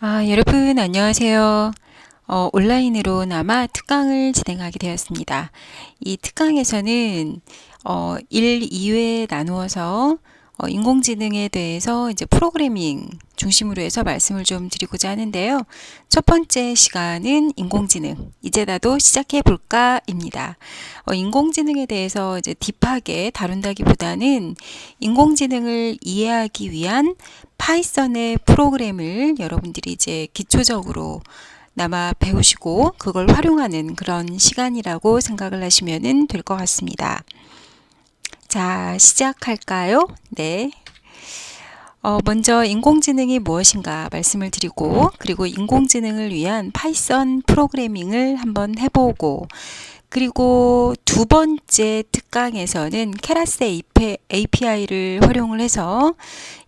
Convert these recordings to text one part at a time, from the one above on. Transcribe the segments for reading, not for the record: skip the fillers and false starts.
여러분 안녕하세요. 온라인으로나마 특강을 진행하게 되었습니다. 이 특강에서는 1, 2회 나누어서 인공지능에 대해서 이제 프로그래밍 중심으로 해서 말씀을 좀 드리고자 하는데요. 첫 번째 시간은 인공지능. 이제 나도 시작해 볼까입니다. 인공지능에 대해서 이제 딥하게 다룬다기보다는 인공지능을 이해하기 위한 파이썬의 프로그램을 여러분들이 이제 기초적으로 남아 배우시고 그걸 활용하는 그런 시간이라고 생각을 하시면 될 것 같습니다. 자, 시작할까요? 네. 먼저 인공지능이 무엇인가 말씀을 드리고, 그리고 인공지능을 위한 파이썬 프로그래밍을 한번 해보고, 그리고 두 번째 특강에서는 케라스 API를 활용을 해서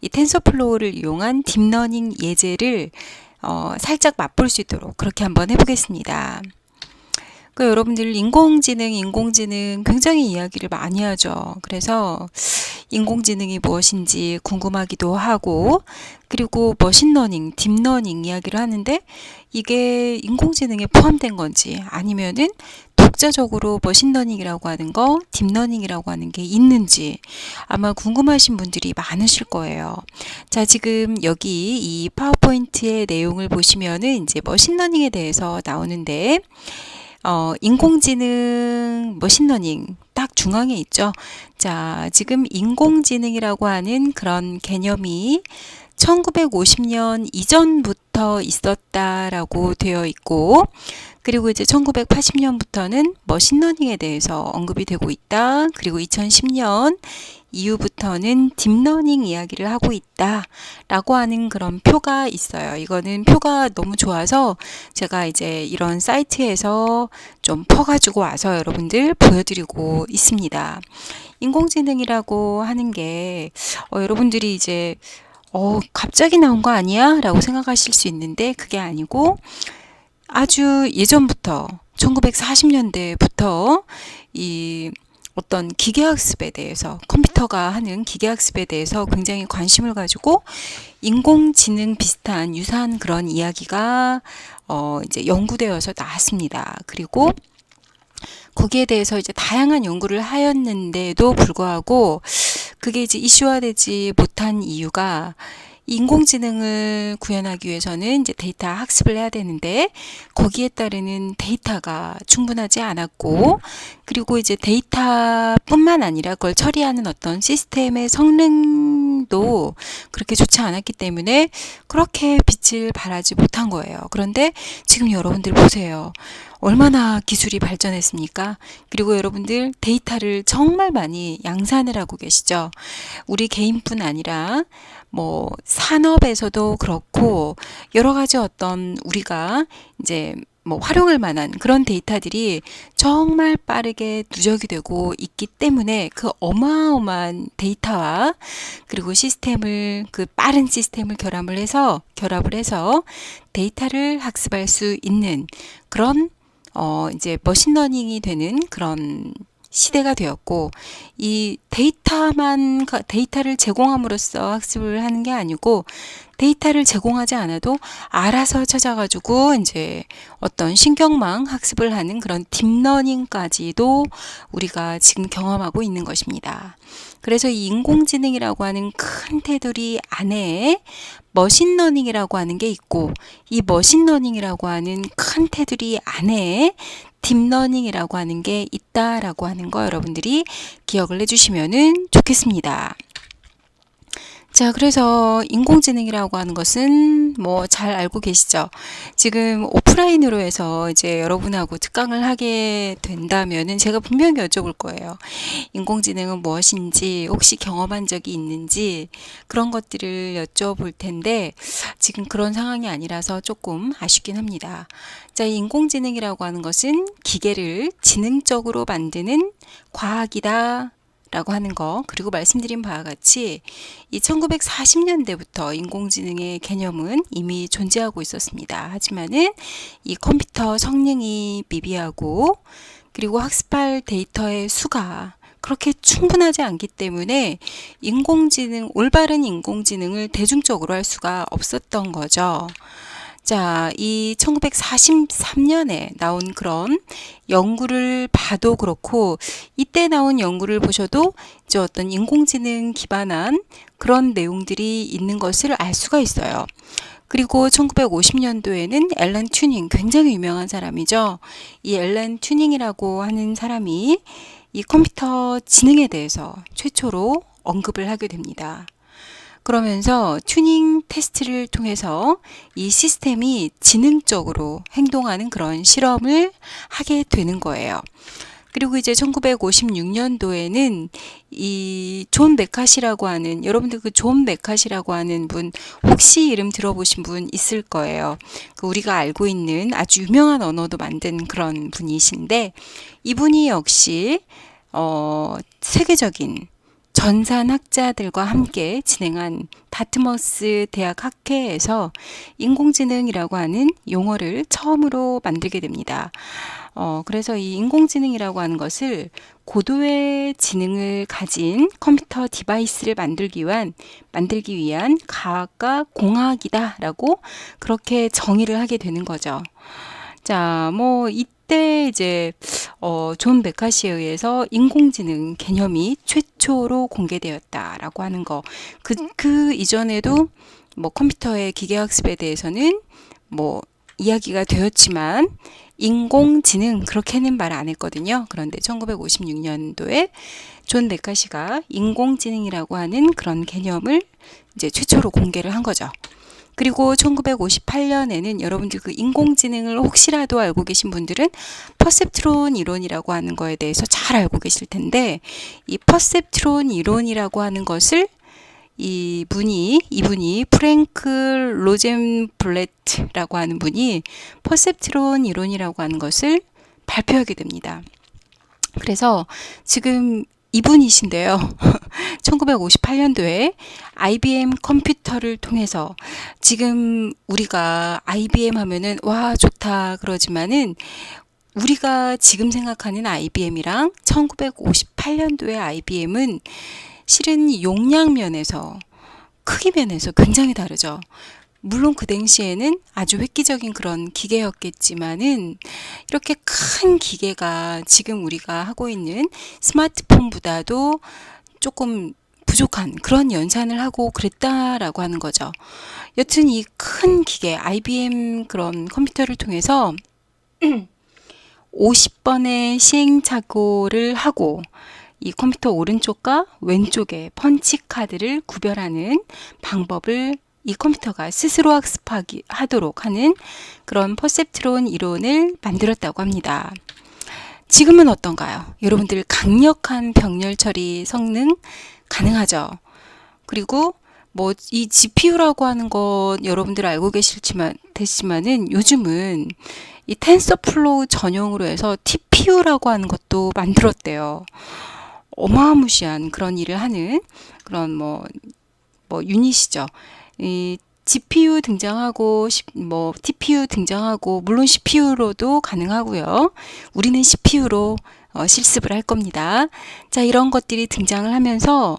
이 텐서플로우를 이용한 딥러닝 예제를 살짝 맛볼 수 있도록 그렇게 한번 해보겠습니다. 여러분들 인공지능 굉장히 이야기를 많이 하죠. 그래서 인공지능이 무엇인지 궁금하기도 하고, 그리고 머신러닝, 딥러닝 이야기를 하는데 이게 인공지능에 포함된 건지 아니면은 독자적으로 머신러닝이라고 하는 거, 딥러닝이라고 하는 게 있는지 아마 궁금하신 분들이 많으실 거예요. 자, 지금 여기 이 파워포인트의 내용을 보시면은 이제 머신러닝에 대해서 나오는데 인공지능, 머신러닝 딱 중앙에 있죠. 자, 지금 인공지능이라고 하는 그런 개념이 1950년 이전부터 있었다라고 되어 있고, 그리고 이제 1980년부터는 머신러닝에 대해서 언급이 되고 있다. 그리고 2010년 이후부터는 딥러닝 이야기를 하고 있다라고 하는 그런 표가 있어요. 이거는 표가 너무 좋아서 제가 이제 이런 사이트에서 좀 퍼가지고 와서 여러분들 보여드리고 있습니다. 인공지능이라고 하는 게 여러분들이 이제 갑자기 나온 거 아니야? 라고 생각하실 수 있는데 그게 아니고 아주 예전부터 1940년대부터 이 어떤 기계학습에 대해서 컴퓨터가 하는 기계학습에 대해서 굉장히 관심을 가지고 인공지능 비슷한 유사한 그런 이야기가 이제 연구되어서 나왔습니다. 그리고 거기에 대해서 이제 다양한 연구를 하였는데도 불구하고 그게 이제 이슈화되지 못한 이유가 인공지능을 구현하기 위해서는 이제 데이터 학습을 해야 되는데 거기에 따르는 데이터가 충분하지 않았고, 그리고 이제 데이터뿐만 아니라 그걸 처리하는 어떤 시스템의 성능도 그렇게 좋지 않았기 때문에 그렇게 빛을 발하지 못한 거예요. 그런데 지금 여러분들 보세요. 얼마나 기술이 발전했습니까? 그리고 여러분들 데이터를 정말 많이 양산을 하고 계시죠. 우리 개인뿐 아니라 뭐 산업에서도 그렇고 여러 가지 어떤 우리가 이제 뭐 활용할 만한 그런 데이터들이 정말 빠르게 누적이 되고 있기 때문에 그 어마어마한 데이터와 그리고 시스템을 그 빠른 시스템을 결합을 해서 데이터를 학습할 수 있는 그런 이제 머신러닝이 되는 그런 시대가 되었고, 이 데이터를 제공함으로써 학습을 하는 게 아니고 데이터를 제공하지 않아도 알아서 찾아가지고 이제 어떤 신경망 학습을 하는 그런 딥러닝까지도 우리가 지금 경험하고 있는 것입니다. 그래서 이 인공지능이라고 하는 큰 테두리 안에 머신러닝이라고 하는 게 있고, 이 머신러닝이라고 하는 큰 테두리 안에 딥러닝이라고 하는 게 있다라고 하는 거 여러분들이 기억을 해주시면 좋겠습니다. 자, 그래서 인공지능이라고 하는 것은 뭐 잘 알고 계시죠? 지금 오프라인으로 해서 이제 여러분하고 특강을 하게 된다면은 제가 분명히 여쭤볼 거예요. 인공지능은 무엇인지 혹시 경험한 적이 있는지 그런 것들을 여쭤볼 텐데 지금 그런 상황이 아니라서 조금 아쉽긴 합니다. 자, 인공지능이라고 하는 것은 기계를 지능적으로 만드는 과학이다 라고 하는 거, 그리고 말씀드린 바와 같이 이 1940년대부터 인공지능의 개념은 이미 존재하고 있었습니다. 하지만은 이 컴퓨터 성능이 미비하고 그리고 학습할 데이터의 수가 그렇게 충분하지 않기 때문에 올바른 인공지능을 대중적으로 할 수가 없었던 거죠. 자, 이 1943년에 나온 그런 연구를 봐도 그렇고, 이때 나온 연구를 보셔도 이제 어떤 인공지능 기반한 그런 내용들이 있는 것을 알 수가 있어요. 그리고 1950년도에는 앨런 튜닝, 굉장히 유명한 사람이죠. 이 앨런 튜닝이라고 하는 사람이 이 컴퓨터 지능에 대해서 최초로 언급을 하게 됩니다. 그러면서 튜닝 테스트를 통해서 이 시스템이 지능적으로 행동하는 그런 실험을 하게 되는 거예요. 그리고 이제 1956년도에는 이 존 메카시라고 하는, 여러분들 그 존 메카시라고 하는 분 혹시 이름 들어보신 분 있을 거예요. 그 우리가 알고 있는 아주 유명한 언어도 만든 그런 분이신데, 이분이 역시 세계적인 전산학자들과 함께 진행한 다트머스 대학 학회에서 인공지능이라고 하는 용어를 처음으로 만들게 됩니다. 그래서 이 인공지능이라고 하는 것을 고도의 지능을 가진 컴퓨터 디바이스를 만들기 위한 과학과 공학이다라고 그렇게 정의를 하게 되는 거죠. 자, 뭐 이때 이제 존 메카시에 의해서 인공지능 개념이 최초로 공개되었다라고 하는 거. 그 이전에도 뭐 컴퓨터의 기계학습에 대해서는 뭐 이야기가 되었지만 인공지능 그렇게는 말 안 했거든요. 그런데 1956년도에 존 메카시가 인공지능이라고 하는 그런 개념을 이제 최초로 공개를 한 거죠. 그리고 1958년에는 여러분들 그 인공지능을 혹시라도 알고 계신 분들은 퍼셉트론 이론이라고 하는 거에 대해서 잘 알고 계실 텐데, 이 퍼셉트론 이론이라고 하는 것을 이분이 프랭크 로젠블레트라고 하는 분이 퍼셉트론 이론이라고 하는 것을 발표하게 됩니다. 그래서 지금 이분이신데요. 1958년도에 IBM 컴퓨터를 통해서, 지금 우리가 IBM 하면은 와 좋다 그러지만은, 우리가 지금 생각하는 IBM이랑 1958년도의 IBM은 실은 용량 면에서, 크기 면에서 굉장히 다르죠. 물론 그 당시에는 아주 획기적인 그런 기계였겠지만은, 이렇게 큰 기계가 지금 우리가 하고 있는 스마트폰보다도 조금 부족한 그런 연산을 하고 그랬다라고 하는 거죠. 여튼 이 큰 기계 IBM 그런 컴퓨터를 통해서 50번의 시행착오를 하고, 이 컴퓨터 오른쪽과 왼쪽에 펀치 카드를 구별하는 방법을 이 컴퓨터가 스스로 학습하도록 하는 그런 퍼셉트론 이론을 만들었다고 합니다. 지금은 어떤가요? 여러분들 강력한 병렬 처리 성능 가능하죠? 그리고 뭐 이 GPU라고 하는 것 여러분들 알고 계시지만은 요즘은 이 텐서플로우 전용으로 해서 TPU라고 하는 것도 만들었대요. 어마무시한 그런 일을 하는 그런 뭐 유닛이죠. 이 GPU 등장하고 뭐 TPU 등장하고, 물론 CPU로도 가능하고요. 우리는 CPU로 실습을 할 겁니다. 자, 이런 것들이 등장을 하면서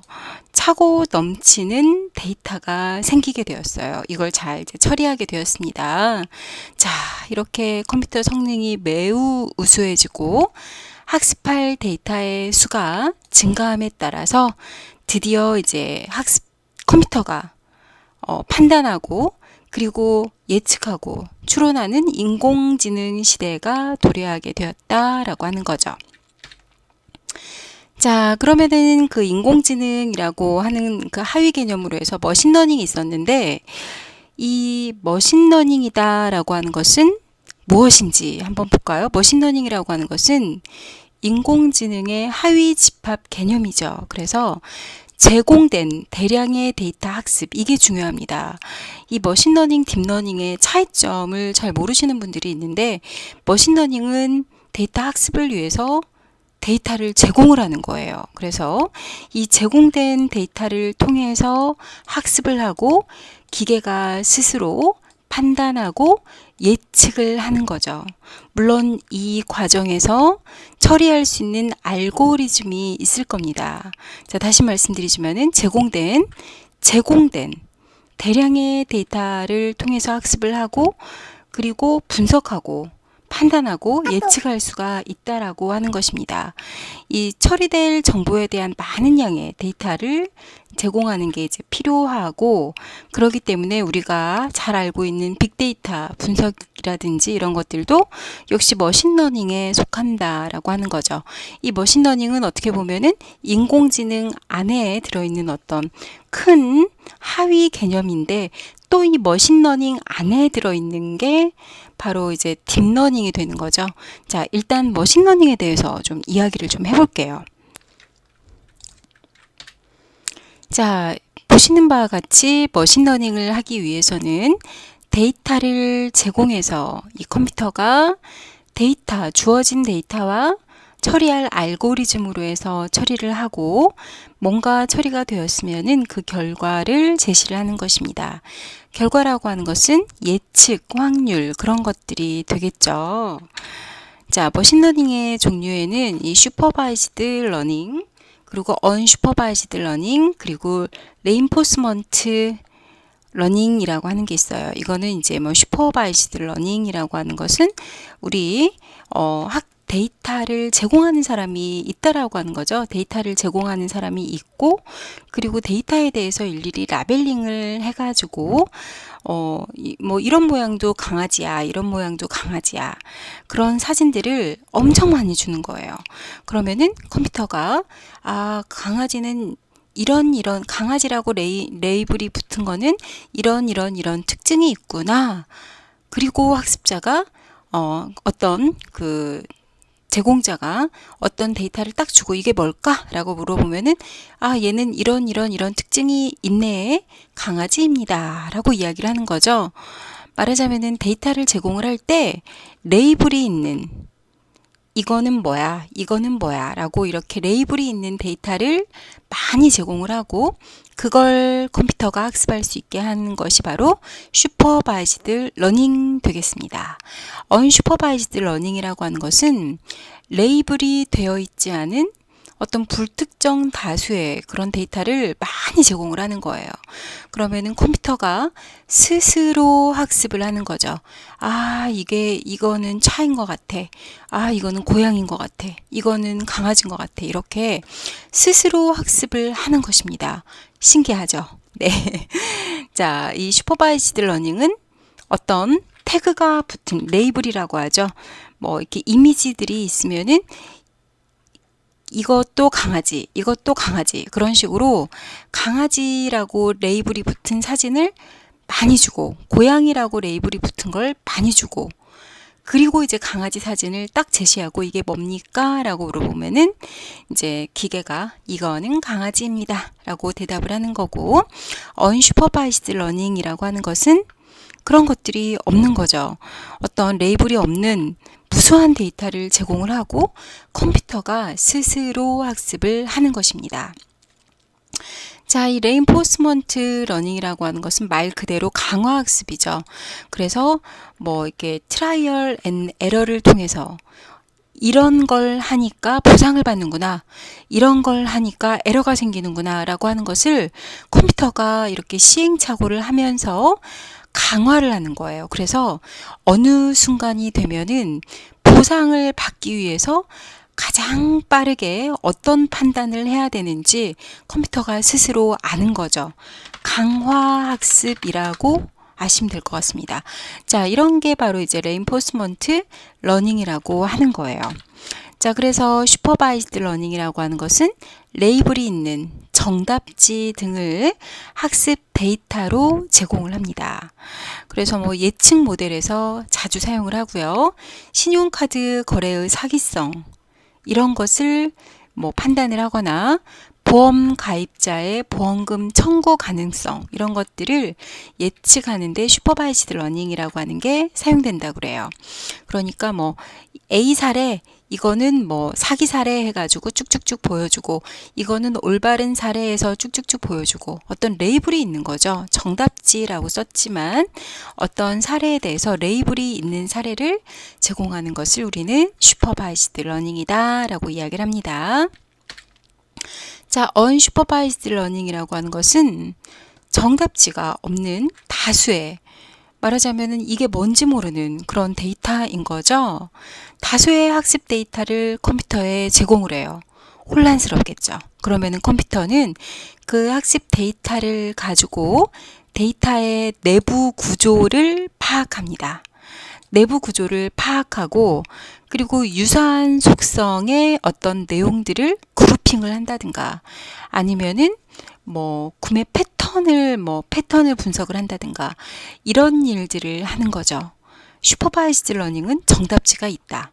차고 넘치는 데이터가 생기게 되었어요. 이걸 잘 이제 처리하게 되었습니다. 자, 이렇게 컴퓨터 성능이 매우 우수해지고 학습할 데이터의 수가 증가함에 따라서 드디어 이제 컴퓨터가 판단하고 그리고 예측하고 추론하는 인공지능 시대가 도래하게 되었다라고 하는 거죠. 자, 그러면은 그 인공지능이라고 하는 그 하위 개념으로 해서 머신러닝이 있었는데, 이 머신러닝이다라고 하는 것은 무엇인지 한번 볼까요? 머신러닝이라고 하는 것은 인공지능의 하위 집합 개념이죠. 그래서 제공된 대량의 데이터 학습, 이게 중요합니다. 이 머신러닝, 딥러닝의 차이점을 잘 모르시는 분들이 있는데, 머신러닝은 데이터 학습을 위해서 데이터를 제공을 하는 거예요. 그래서 이 제공된 데이터를 통해서 학습을 하고 기계가 스스로 판단하고 예측을 하는 거죠. 물론 이 과정에서 처리할 수 있는 알고리즘이 있을 겁니다. 자, 다시 말씀드리지만은 제공된 대량의 데이터를 통해서 학습을 하고 그리고 분석하고 판단하고 예측할 수가 있다라고 하는 것입니다. 이 처리될 정보에 대한 많은 양의 데이터를 제공하는 게 이제 필요하고, 그렇기 때문에 우리가 잘 알고 있는 빅데이터 분석이라든지 이런 것들도 역시 머신러닝에 속한다라고 하는 거죠. 이 머신러닝은 어떻게 보면은 인공지능 안에 들어있는 어떤 큰 하위 개념인데, 또 이 머신러닝 안에 들어있는 게 바로 이제 딥러닝이 되는 거죠. 자, 일단 머신러닝에 대해서 좀 이야기를 좀 해볼게요. 자, 보시는 바와 같이 머신러닝을 하기 위해서는 데이터를 제공해서 이 컴퓨터가 주어진 데이터와 처리할 알고리즘으로 해서 처리를 하고, 뭔가 처리가 되었으면은 그 결과를 제시를 하는 것입니다. 결과라고 하는 것은 예측, 확률, 그런 것들이 되겠죠. 자, 머신러닝의 종류에는 이 슈퍼바이즈드 러닝, 그리고 언슈퍼바이즈드 러닝, 그리고 레인포스먼트 러닝이라고 하는 게 있어요. 이거는 이제 뭐 슈퍼바이즈드 러닝이라고 하는 것은 우리 데이터를 제공하는 사람이 있다라고 하는 거죠. 데이터를 제공하는 사람이 있고, 그리고 데이터에 대해서 일일이 라벨링을 해가지고 뭐 이런 모양도 강아지야, 이런 모양도 강아지야, 그런 사진들을 엄청 많이 주는 거예요. 그러면은 컴퓨터가 강아지는 이런 강아지라고 레이블이 붙은 거는 이런 특징이 있구나. 그리고 학습자가 어떤 그 제공자가 어떤 데이터를 딱 주고 이게 뭘까? 라고 물어보면은 얘는 이런 특징이 있네, 강아지입니다 라고 이야기를 하는 거죠. 말하자면은 데이터를 제공을 할 때 레이블이 있는, 이거는 뭐야, 이거는 뭐야 라고 이렇게 레이블이 있는 데이터를 많이 제공을 하고, 그걸 컴퓨터가 학습할 수 있게 하는 것이 바로 슈퍼바이즈드 러닝 되겠습니다. 언슈퍼바이즈드 러닝이라고 하는 것은 레이블이 되어 있지 않은 어떤 불특정 다수의 그런 데이터를 많이 제공을 하는 거예요. 그러면은 컴퓨터가 스스로 학습을 하는 거죠. 이거는 차인 것 같아. 이거는 고양인 것 같아. 이거는 강아지인 것 같아. 이렇게 스스로 학습을 하는 것입니다. 신기하죠? 네. 자, 이 슈퍼바이즈드 러닝은 어떤 태그가 붙은 레이블이라고 하죠. 뭐 이렇게 이미지들이 있으면은 이것도 강아지, 이것도 강아지, 그런 식으로 강아지라고 레이블이 붙은 사진을 많이 주고, 고양이라고 레이블이 붙은 걸 많이 주고, 그리고 이제 강아지 사진을 딱 제시하고 이게 뭡니까? 라고 물어보면은 이제 기계가 이거는 강아지입니다 라고 대답을 하는 거고, 언슈퍼바이즈드 러닝이라고 하는 것은 그런 것들이 없는 거죠. 어떤 레이블이 없는 무수한 데이터를 제공을 하고 컴퓨터가 스스로 학습을 하는 것입니다. 자, 이 레인포스먼트 러닝이라고 하는 것은 말 그대로 강화 학습이죠. 그래서 뭐 이렇게 트라이얼 앤 에러를 통해서 이런 걸 하니까 보상을 받는구나, 이런 걸 하니까 에러가 생기는구나 라고 하는 것을 컴퓨터가 이렇게 시행착오를 하면서 강화를 하는 거예요. 그래서 어느 순간이 되면은 보상을 받기 위해서 가장 빠르게 어떤 판단을 해야 되는지 컴퓨터가 스스로 아는 거죠. 강화학습이라고 아시면 될 것 같습니다. 자, 이런 게 바로 이제 레인포스먼트 러닝이라고 하는 거예요. 자, 그래서 슈퍼바이즈드 러닝이라고 하는 것은 레이블이 있는 정답지 등을 학습 데이터로 제공을 합니다. 그래서 뭐 예측 모델에서 자주 사용을 하고요. 신용카드 거래의 사기성, 이런 것을 뭐 판단을 하거나 보험 가입자의 보험금 청구 가능성, 이런 것들을 예측하는데 슈퍼바이즈드 러닝이라고 하는 게 사용된다고 그래요. 그러니까 뭐 A 사례, 이거는 뭐 사기 사례 해가지고 쭉쭉쭉 보여주고, 이거는 올바른 사례에서 쭉쭉쭉 보여주고, 어떤 레이블이 있는 거죠. 정답지라고 썼지만 어떤 사례에 대해서 레이블이 있는 사례를 제공하는 것을 우리는 슈퍼바이즈드 러닝이다 라고 이야기를 합니다. 자, 언슈퍼바이즈드 러닝이라고 하는 것은 정답지가 없는 다수의, 말하자면은 이게 뭔지 모르는 그런 데이터인 거죠. 다수의 학습 데이터를 컴퓨터에 제공을 해요. 혼란스럽겠죠. 그러면은 컴퓨터는 그 학습 데이터를 가지고 데이터의 내부 구조를 파악합니다. 내부 구조를 파악하고, 그리고 유사한 속성의 어떤 내용들을 그룹핑을 한다든가, 아니면은 구매 패턴을 분석을 한다든가, 이런 일들을 하는 거죠. 슈퍼바이즈드 러닝은 정답지가 있다.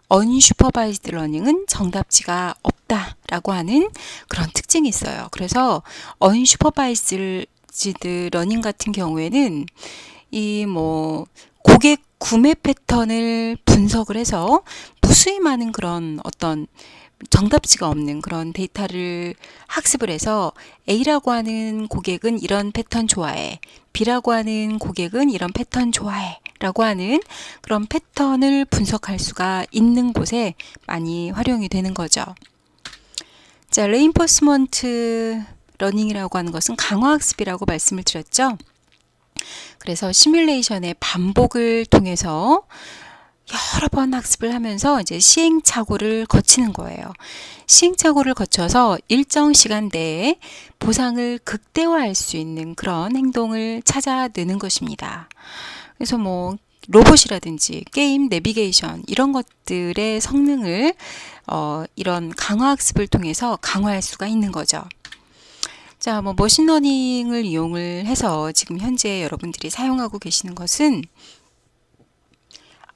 언슈퍼바이즈드 러닝은 정답지가 없다라고 하는 그런 특징이 있어요. 그래서 언슈퍼바이즈드 러닝 같은 경우에는 고객 구매 패턴을 분석을 해서 무수히 많은 그런 어떤 정답지가 없는 그런 데이터를 학습을 해서 A라고 하는 고객은 이런 패턴 좋아해, B라고 하는 고객은 이런 패턴 좋아해 라고 하는 그런 패턴을 분석할 수가 있는 곳에 많이 활용이 되는 거죠. 자, 레인포스먼트 러닝이라고 하는 것은 강화학습이라고 말씀을 드렸죠. 그래서 시뮬레이션의 반복을 통해서 여러 번 학습을 하면서 이제 시행착오를 거치는 거예요. 시행착오를 거쳐서 일정 시간 내에 보상을 극대화할 수 있는 그런 행동을 찾아내는 것입니다. 그래서 로봇이라든지 게임, 내비게이션 이런 것들의 성능을 이런 강화학습을 통해서 강화할 수가 있는 거죠. 자, 머신러닝을 이용을 해서 지금 현재 여러분들이 사용하고 계시는 것은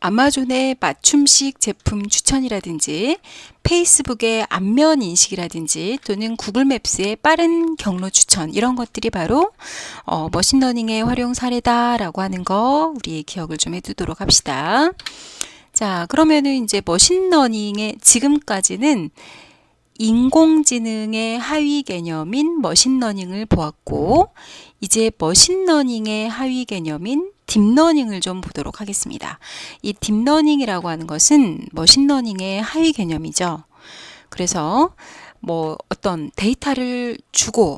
아마존의 맞춤식 제품 추천이라든지 페이스북의 안면 인식이라든지 또는 구글 맵스의 빠른 경로 추천, 이런 것들이 바로 머신러닝의 활용 사례다라고 하는 거 우리 기억을 좀 해두도록 합시다. 자, 그러면은 이제 머신러닝의 지금까지는 인공지능의 하위 개념인 머신러닝을 보았고, 이제 머신러닝의 하위 개념인 딥러닝을 좀 보도록 하겠습니다. 이 딥러닝이라고 하는 것은 머신러닝의 하위 개념이죠. 그래서 어떤 데이터를 주고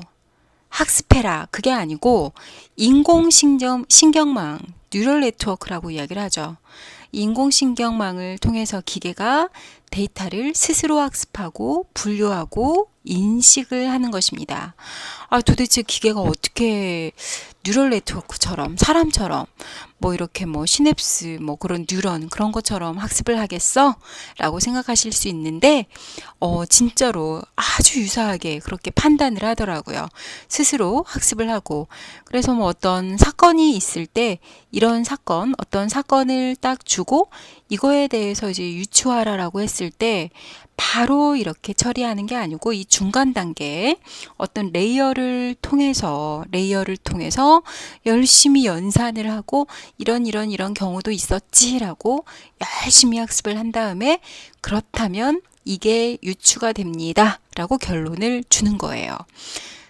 학습해라, 그게 아니고 인공신경망, 뉴럴 네트워크라고 이야기를 하죠. 인공신경망을 통해서 기계가 데이터를 스스로 학습하고 분류하고 인식을 하는 것입니다. 도대체 기계가 어떻게 뉴럴 네트워크처럼 사람처럼 이렇게 시냅스 그런 뉴런 그런 것처럼 학습을 하겠어? 라고 생각하실 수 있는데 진짜로 아주 유사하게 그렇게 판단을 하더라고요. 스스로 학습을 하고, 그래서 어떤 사건이 있을 때 이런 사건, 어떤 사건을 딱 주고 이거에 대해서 이제 유추하라라고 했을 때 바로 이렇게 처리하는 게 아니고 이 중간 단계에 어떤 레이어를 통해서 열심히 연산을 하고 이런 경우도 있었지라고 열심히 학습을 한 다음에 그렇다면 이게 유추가 됩니다 라고 결론을 주는 거예요.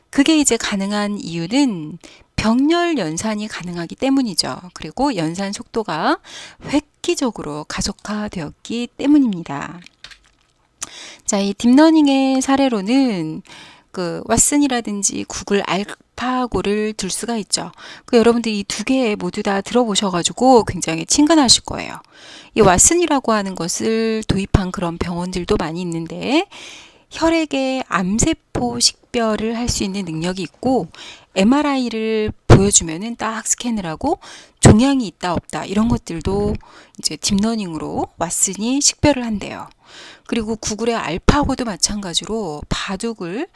그게 이제 가능한 이유는 병렬 연산이 가능하기 때문이죠. 그리고 연산 속도가 획기적으로 가속화되었기 때문입니다. 자, 이 딥러닝의 사례로는 왓슨이라든지 구글 알파고를 들 수가 있죠. 여러분들이 이 두 개 모두 다 들어보셔가지고 굉장히 친근하실 거예요. 이 왓슨이라고 하는 것을 도입한 그런 병원들도 많이 있는데 혈액의 암세포 식별을 할 수 있는 능력이 있고, MRI를 보여주면은 딱 스캔을 하고 종양이 있다 없다 이런 것들도 이제 딥러닝으로 왓슨이 식별을 한대요. 그리고 구글의 알파고도 마찬가지로 바둑을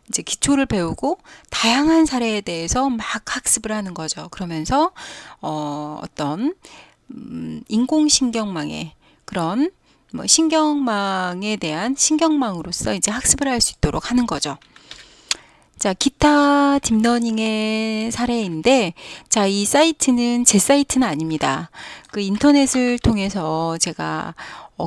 이제 기초를 배우고 다양한 사례에 대해서 막 학습을 하는 거죠. 그러면서 어떤 인공신경망의 그런 신경망에 대한 신경망으로서 이제 학습을 할 수 있도록 하는 거죠. 자, 기타 딥러닝의 사례인데, 자, 이 사이트는 제 사이트는 아닙니다. 인터넷을 통해서 제가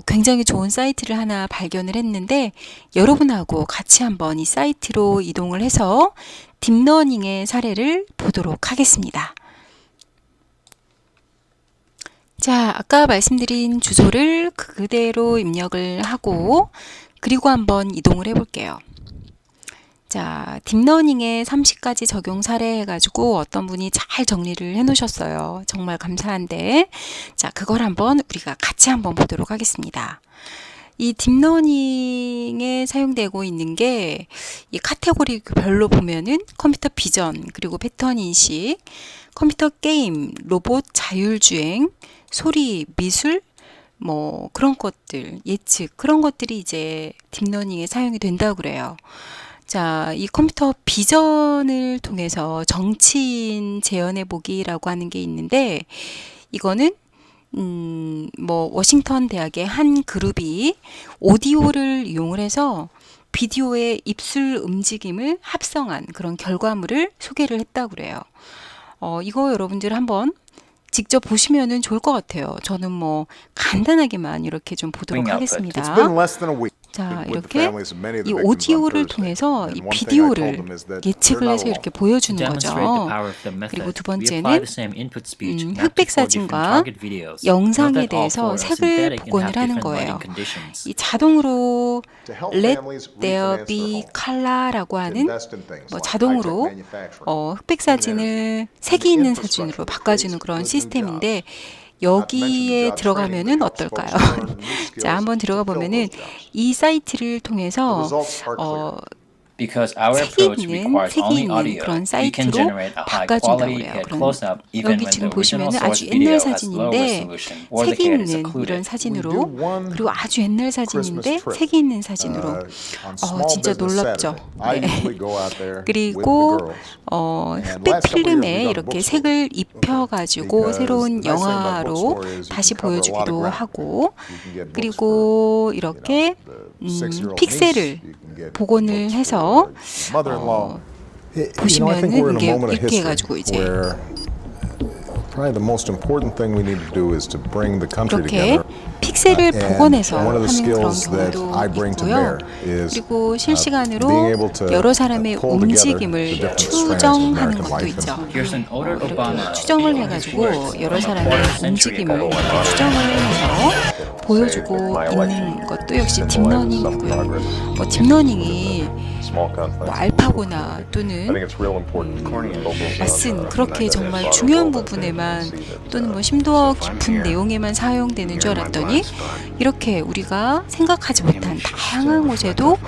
굉장히 좋은 사이트를 하나 발견을 했는데, 여러분하고 같이 한번 이 사이트로 이동을 해서 딥러닝의 사례를 보도록 하겠습니다. 자, 아까 말씀드린 주소를 그대로 입력을 하고, 그리고 한번 이동을 해볼게요. 자, 딥러닝의 30가지 적용 사례 해가지고 어떤 분이 잘 정리를 해 놓으셨어요. 정말 감사한데. 자, 그걸 한번 우리가 같이 한번 보도록 하겠습니다. 이 딥러닝에 사용되고 있는 게 이 카테고리별로 보면은 컴퓨터 비전, 그리고 패턴 인식, 컴퓨터 게임, 로봇 자율주행, 소리, 미술, 뭐 그런 것들, 예측, 그런 것들이 이제 딥러닝에 사용이 된다고 그래요. 자, 이 컴퓨터 비전을 통해서 정치인 재현해 보기라고 하는 게 있는데, 이거는 뭐 워싱턴 대학의 한 그룹이 오디오를 이용을 해서 비디오의 입술 움직임을 합성한 그런 결과물을 소개를 했다고 그래요. 이거 여러분들 한번 직접 보시면은 좋을 것 같아요. 저는 뭐 간단하게만 이렇게 좀 보도록 하겠습니다. 자, 이렇게 이 오디오를 통해서 이 비디오를 예측을 해서 이렇게 보여주는 거죠. 그리고 두 번째는 흑백 사진과 영상에 대해서 색을 복원을 하는 거예요. 이 자동으로 Let there be color라고 하는 뭐 자동으로 흑백 사진을 색이 있는 사진으로 바꿔주는 그런 시스템인데, 여기에 들어가면은 어떨까요? 자, 한번 들어가 보면은 이 사이트를 통해서 색이 있는 그런 사이트로 바꿔준다고 해요. 여기 지금 보시면은 아주 옛날 사진인데 색이 있는 이런 사진으로, 그리고 아주 옛날 사진인데 색이 있는 사진으로, 진짜 놀랍죠. 네. 그리고 흑백 필름에 이렇게 색을 입혀가지고 새로운 영화로 다시 보여주기도 하고, 그리고 이렇게 픽셀을 복원을 해서 보시면은 이게 이렇게 해가지고 이제 이렇게 픽셀을 복원해서 하는 그런 경우도 있고요. 그리고 실시간으로 여러 사람의 움직임을 추정하는 것도 있죠. 이렇게 추정을 해가지고 여러 사람의 움직임을 추정을 해서 보여주고 있는 것도 역시 딥러닝이고요. 뭐 딥러닝이 뭐 알파고나 또는 왓슨, 그렇게 정말 중요한 부분에만 또는 뭐 심도 깊은 내용에만 사용되는 줄 알았더니 이렇게 우리가 생각하지 못한 다양한 곳에도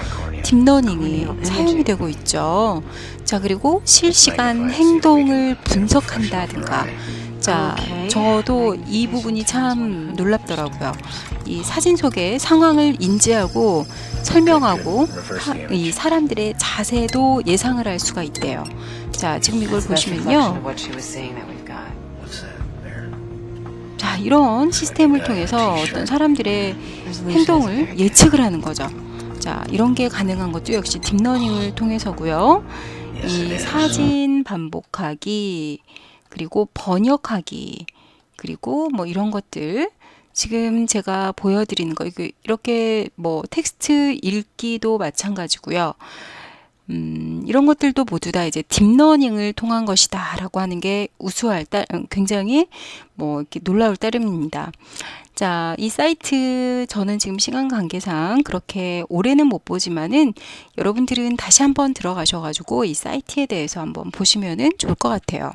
딥러닝이 사용이 되고 있죠. 자, 그리고 실시간 행동을 분석한다든가, 자, 저도 이 부분이 참 놀랍더라고요. 이 사진 속의 상황을 인지하고 설명하고 이 사람들의 자세도 예상을 할 수가 있대요. 자, 지금 이걸 보시면요. 자, 이런 시스템을 통해서 어떤 사람들의 행동을 예측을 하는 거죠. 자, 이런 게 가능한 것도 역시 딥러닝을 통해서고요. 이 사진 반복하기, 그리고 번역하기, 그리고 뭐 이런 것들, 지금 제가 보여드리는 거, 이렇게 뭐 텍스트 읽기도 마찬가지고요. 이런 것들도 모두 다 이제 딥러닝을 통한 것이다 라고 하는 게 굉장히 뭐 이렇게 놀라울 따름입니다. 자, 이 사이트 저는 지금 시간 관계상 그렇게 오래는 못 보지만은 여러분들은 다시 한번 들어가셔가지고 이 사이트에 대해서 한번 보시면은 좋을 것 같아요.